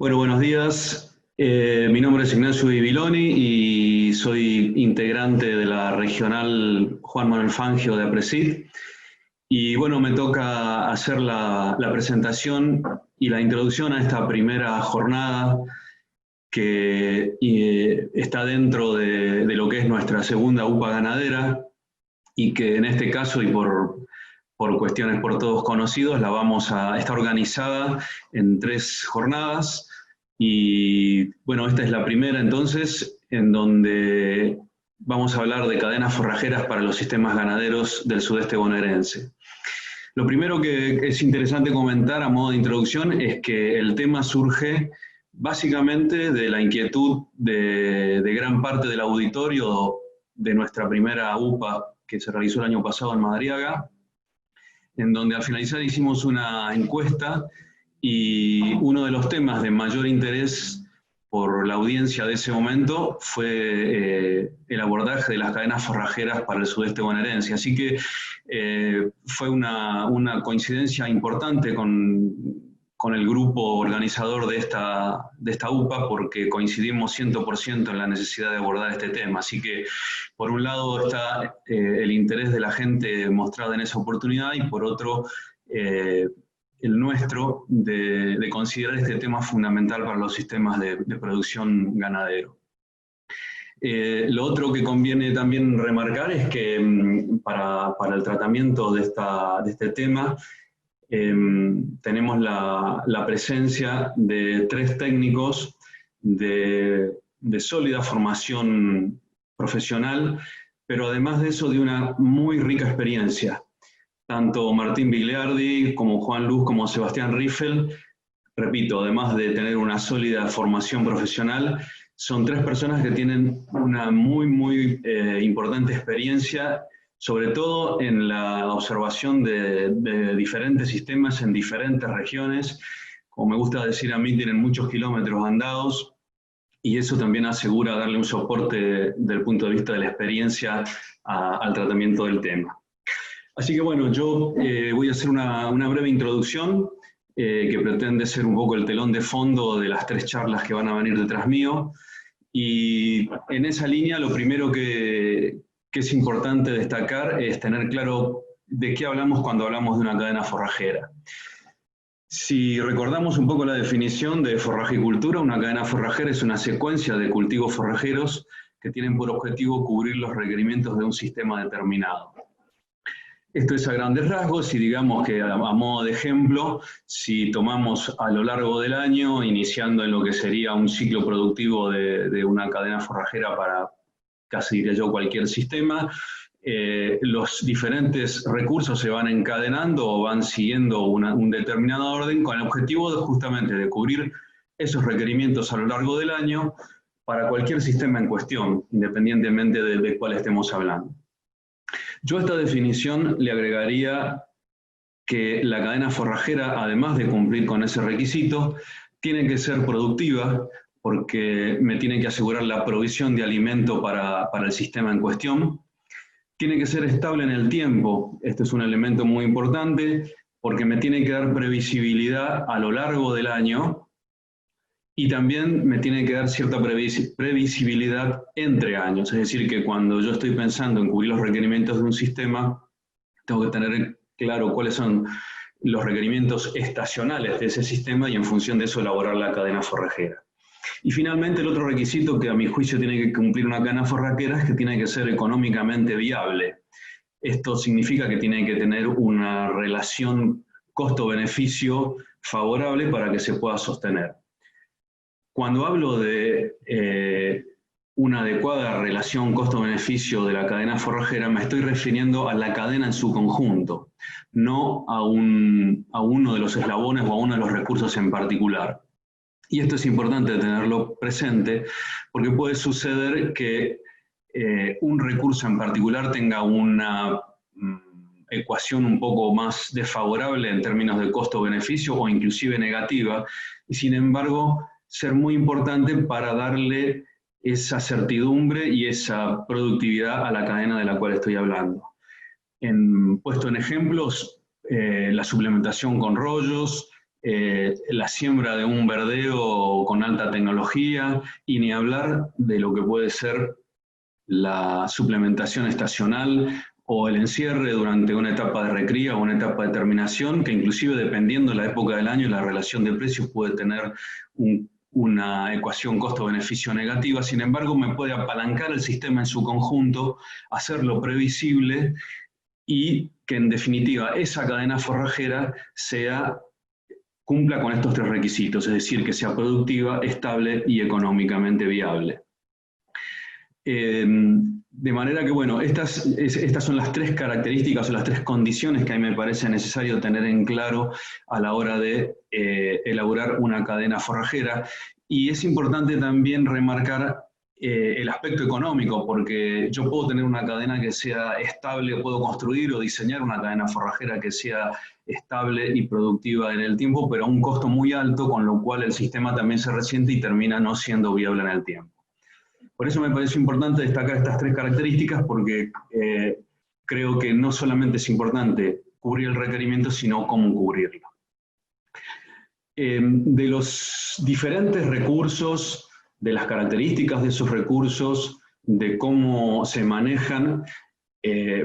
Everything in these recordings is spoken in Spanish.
Bueno, buenos días. Mi nombre es Ignacio Di Viloni y soy integrante de la regional Juan Manuel Fangio de APRESID. Y bueno, me toca hacer la presentación y la introducción a esta primera jornada que está dentro de lo que es nuestra segunda UPA ganadera y que en este caso y por cuestiones por todos conocidos, está organizada en 3 jornadas. Y bueno, esta es la primera entonces, en donde vamos a hablar de cadenas forrajeras para los sistemas ganaderos del sudeste bonaerense. Lo primero que es interesante comentar a modo de introducción es que el tema surge básicamente de la inquietud de gran parte del auditorio de nuestra primera UPA que se realizó el año pasado en Madariaga, en donde al finalizar hicimos una encuesta y uno de los temas de mayor interés por la audiencia de ese momento fue el abordaje de las cadenas forrajeras para el sudeste bonaerense. Así que fue una coincidencia importante con el grupo organizador de esta UPA, porque coincidimos 100% en la necesidad de abordar este tema. Así que, por un lado, está el interés de la gente mostrado en esa oportunidad, y por otro, el nuestro de considerar este tema fundamental para los sistemas de producción ganadero. Lo otro que conviene también remarcar es que para el tratamiento de este tema tenemos la presencia de 3 técnicos de sólida formación profesional, pero además de eso de una muy rica experiencia. Tanto Martín Bigliardi como Juan Luz como Sebastián Riffel, repito, además de tener una sólida formación profesional, son 3 personas que tienen una muy importante experiencia, sobre todo en la observación de diferentes sistemas en diferentes regiones. Como me gusta decir a mí, tienen muchos kilómetros andados, y eso también asegura darle un soporte desde el punto de vista de la experiencia al tratamiento del tema. Así que bueno, yo voy a hacer una breve introducción que pretende ser un poco el telón de fondo de las 3 charlas que van a venir detrás mío. Y en esa línea lo primero que es importante destacar es tener claro de qué hablamos cuando hablamos de una cadena forrajera. Si recordamos un poco la definición de forrajicultura, una cadena forrajera es una secuencia de cultivos forrajeros que tienen por objetivo cubrir los requerimientos de un sistema determinado. Esto es a grandes rasgos, y digamos que a modo de ejemplo, si tomamos a lo largo del año, iniciando en lo que sería un ciclo productivo de una cadena forrajera para, casi diría yo, cualquier sistema, los diferentes recursos se van encadenando o van siguiendo un determinado orden con el objetivo justamente de cubrir esos requerimientos a lo largo del año para cualquier sistema en cuestión, independientemente de cuál estemos hablando. Yo a esta definición le agregaría que la cadena forrajera, además de cumplir con ese requisito, tiene que ser productiva, porque me tiene que asegurar la provisión de alimento para el sistema en cuestión. Tiene que ser estable en el tiempo. Este es un elemento muy importante, porque me tiene que dar previsibilidad a lo largo del año, y también me tiene que dar cierta previsibilidad entre años. Es decir, que cuando yo estoy pensando en cubrir los requerimientos de un sistema, tengo que tener claro cuáles son los requerimientos estacionales de ese sistema, y en función de eso elaborar la cadena forrajera. Y finalmente, el otro requisito que a mi juicio tiene que cumplir una cadena forrajera es que tiene que ser económicamente viable. Esto significa que tiene que tener una relación costo-beneficio favorable para que se pueda sostener. Cuando hablo de una adecuada relación costo-beneficio de la cadena forrajera, me estoy refiriendo a la cadena en su conjunto, no a uno de los eslabones o a uno de los recursos en particular. Y esto es importante tenerlo presente, porque puede suceder que un recurso en particular tenga una ecuación un poco más desfavorable en términos de costo-beneficio, o inclusive negativa, y sin embargo ser muy importante para darle esa certidumbre y esa productividad a la cadena de la cual estoy hablando. Puesto en ejemplos, la suplementación con rollos, la siembra de un verdeo con alta tecnología, y ni hablar de lo que puede ser la suplementación estacional o el encierre durante una etapa de recría o una etapa de terminación, que inclusive dependiendo de la época del año, la relación de precios puede tener una ecuación costo-beneficio negativa. Sin embargo, me puede apalancar el sistema en su conjunto, hacerlo previsible y que en definitiva esa cadena forrajera cumpla con estos tres requisitos, es decir, que sea productiva, estable y económicamente viable. De manera que, bueno, estas son las tres características o las tres condiciones que a mí me parece necesario tener en claro a la hora de elaborar una cadena forrajera. Y es importante también remarcar el aspecto económico, porque yo puedo tener una cadena que sea estable, puedo construir o diseñar una cadena forrajera que sea estable y productiva en el tiempo, pero a un costo muy alto, con lo cual el sistema también se resiente y termina no siendo viable en el tiempo. Por eso me parece importante destacar estas tres características, porque creo que no solamente es importante cubrir el requerimiento, sino cómo cubrirlo. De los diferentes recursos, de las características de esos recursos, de cómo se manejan,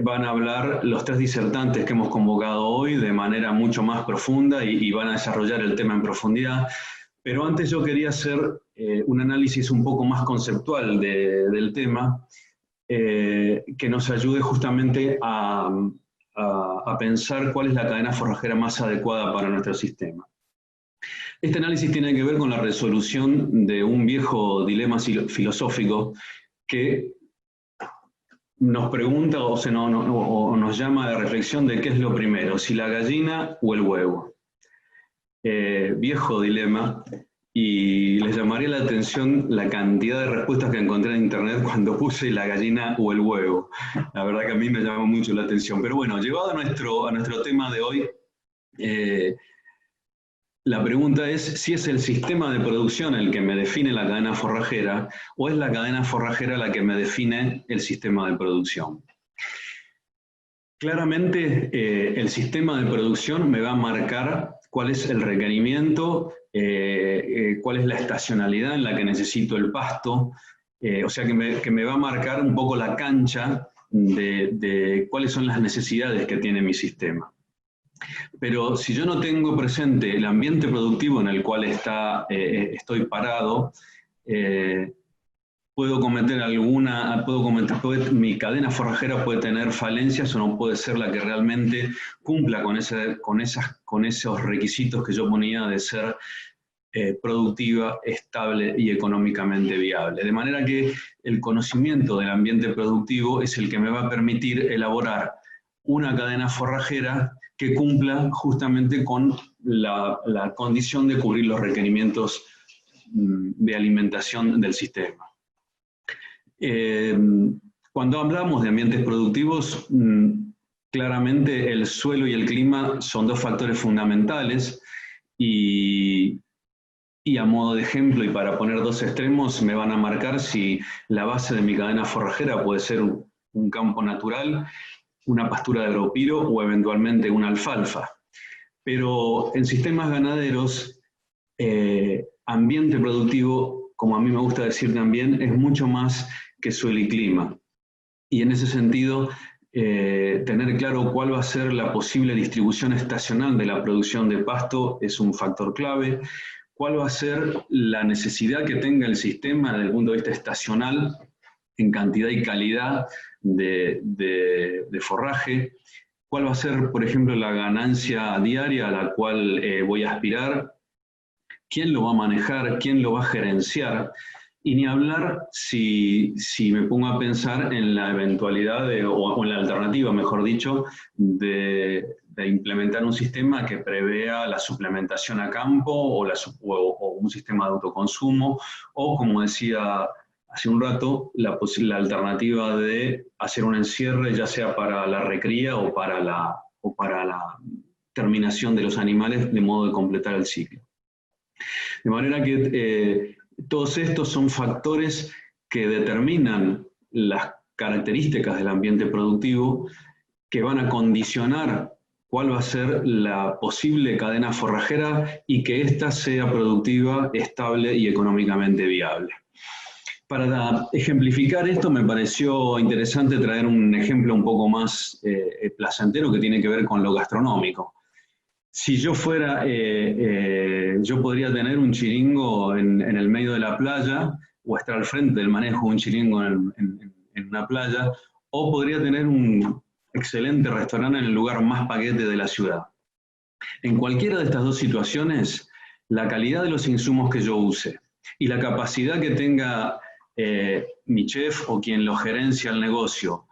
van a hablar los tres disertantes que hemos convocado hoy de manera mucho más profunda y van a desarrollar el tema en profundidad. Pero antes yo quería hacer un análisis un poco más conceptual del tema, que nos ayude justamente a pensar cuál es la cadena forrajera más adecuada para nuestro sistema. Este análisis tiene que ver con la resolución de un viejo dilema filosófico que nos pregunta o nos llama a la reflexión de qué es lo primero, si la gallina o el huevo. Viejo dilema, y les llamaría la atención la cantidad de respuestas que encontré en internet cuando puse la gallina o el huevo. La verdad que a mí me llama mucho la atención. Pero bueno, llevado a nuestro tema de hoy, la pregunta es si es el sistema de producción el que me define la cadena forrajera, o es la cadena forrajera la que me define el sistema de producción. Claramente, el sistema de producción me va a marcar cuál es el requerimiento, cuál es la estacionalidad en la que necesito el pasto, o sea que me va a marcar un poco la cancha de cuáles son las necesidades que tiene mi sistema. Pero si yo no tengo presente el ambiente productivo en el cual estoy parado, mi cadena forrajera puede tener falencias o no puede ser la que realmente cumpla con esos requisitos que yo ponía de ser productiva, estable y económicamente viable. De manera que el conocimiento del ambiente productivo es el que me va a permitir elaborar una cadena forrajera que cumpla justamente con la condición de cubrir los requerimientos de alimentación del sistema. Cuando hablamos de ambientes productivos, claramente el suelo y el clima son dos factores fundamentales, y a modo de ejemplo y para poner dos extremos, me van a marcar si la base de mi cadena forrajera puede ser un campo natural, una pastura de agropiro o eventualmente una alfalfa. Pero en sistemas ganaderos, ambiente productivo, como a mí me gusta decir también, es mucho más que suelo y clima. Y en ese sentido, tener claro cuál va a ser la posible distribución estacional de la producción de pasto es un factor clave. Cuál va a ser la necesidad que tenga el sistema desde el punto de vista estacional en cantidad y calidad de forraje. Cuál va a ser, por ejemplo, la ganancia diaria a la cual voy a aspirar. ¿Quién lo va a manejar? ¿Quién lo va a gerenciar? Y ni hablar si me pongo a pensar en la eventualidad, o en la alternativa, mejor dicho, de implementar un sistema que prevea la suplementación a campo o un sistema de autoconsumo, o, como decía hace un rato, la alternativa de hacer un encierre, ya sea para la recría o para la terminación de los animales, de modo de completar el ciclo. De manera que todos estos son factores que determinan las características del ambiente productivo, que van a condicionar cuál va a ser la posible cadena forrajera y que ésta sea productiva, estable y económicamente viable. Para ejemplificar esto me pareció interesante traer un ejemplo un poco más placentero que tiene que ver con lo gastronómico. Si yo fuera, yo podría tener un chiringo en el medio de la playa, o estar al frente del manejo de un chiringo en una playa, o podría tener un excelente restaurante en el lugar más paquete de la ciudad. En cualquiera de estas dos situaciones, la calidad de los insumos que yo use y la capacidad que tenga mi chef o quien lo gerencia el negocio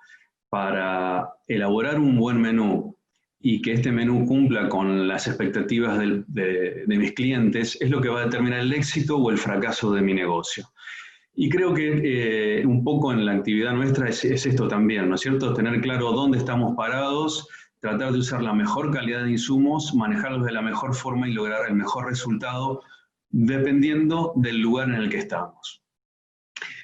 para elaborar un buen menú y que este menú cumpla con las expectativas de mis clientes, es lo que va a determinar el éxito o el fracaso de mi negocio. Y creo que un poco en la actividad nuestra es esto también, ¿no es cierto? Tener claro dónde estamos parados, tratar de usar la mejor calidad de insumos, manejarlos de la mejor forma y lograr el mejor resultado dependiendo del lugar en el que estamos.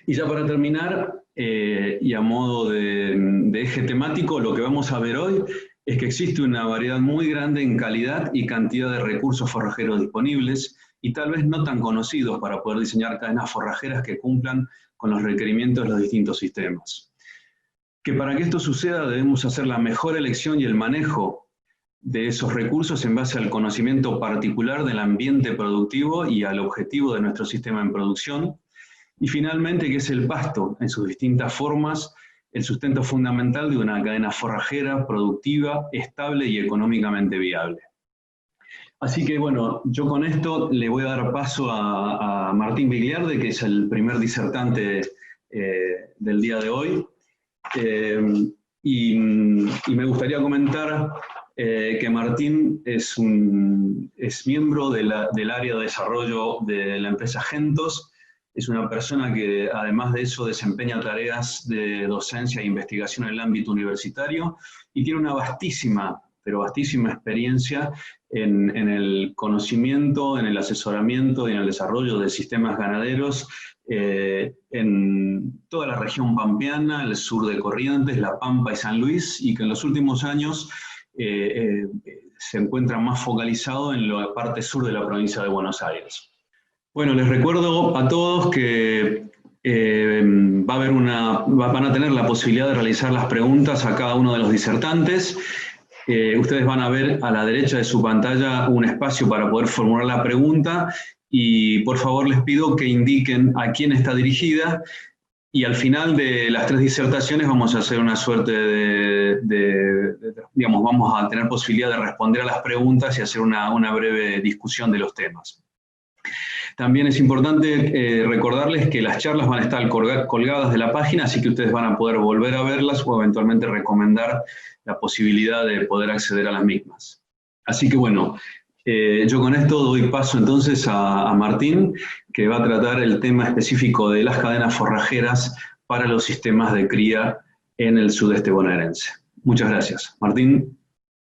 Y ya para terminar, y a modo de eje temático, lo que vamos a ver hoy es que existe una variedad muy grande en calidad y cantidad de recursos forrajeros disponibles, y tal vez no tan conocidos para poder diseñar cadenas forrajeras que cumplan con los requerimientos de los distintos sistemas. Que para que esto suceda debemos hacer la mejor elección y el manejo de esos recursos en base al conocimiento particular del ambiente productivo y al objetivo de nuestro sistema en producción. Y finalmente, que es el pasto en sus distintas formas, el sustento fundamental de una cadena forrajera, productiva, estable y económicamente viable. Así que bueno, yo con esto le voy a dar paso a Martín Vigliarde, que es el primer disertante del día de hoy. Y me gustaría comentar que Martín es miembro del área de desarrollo de la empresa Gentos. Es una persona que además de eso desempeña tareas de docencia e investigación en el ámbito universitario y tiene una vastísima experiencia en el conocimiento, en el asesoramiento y en el desarrollo de sistemas ganaderos en toda la región pampeana, el sur de Corrientes, La Pampa y San Luis, y que en los últimos años se encuentra más focalizado en la parte sur de la provincia de Buenos Aires. Bueno, les recuerdo a todos que van a tener la posibilidad de realizar las preguntas a cada uno de los disertantes. Ustedes van a ver a la derecha de su pantalla un espacio para poder formular la pregunta y por favor les pido que indiquen a quién está dirigida y al final de las 3 disertaciones vamos a hacer una suerte digamos, vamos a tener posibilidad de responder a las preguntas y hacer una breve discusión de los temas. También es importante recordarles que las charlas van a estar colgadas de la página, así que ustedes van a poder volver a verlas o eventualmente recomendar la posibilidad de poder acceder a las mismas. Así que bueno, yo con esto doy paso entonces a Martín, que va a tratar el tema específico de las cadenas forrajeras para los sistemas de cría en el sudeste bonaerense. Muchas gracias. Martín.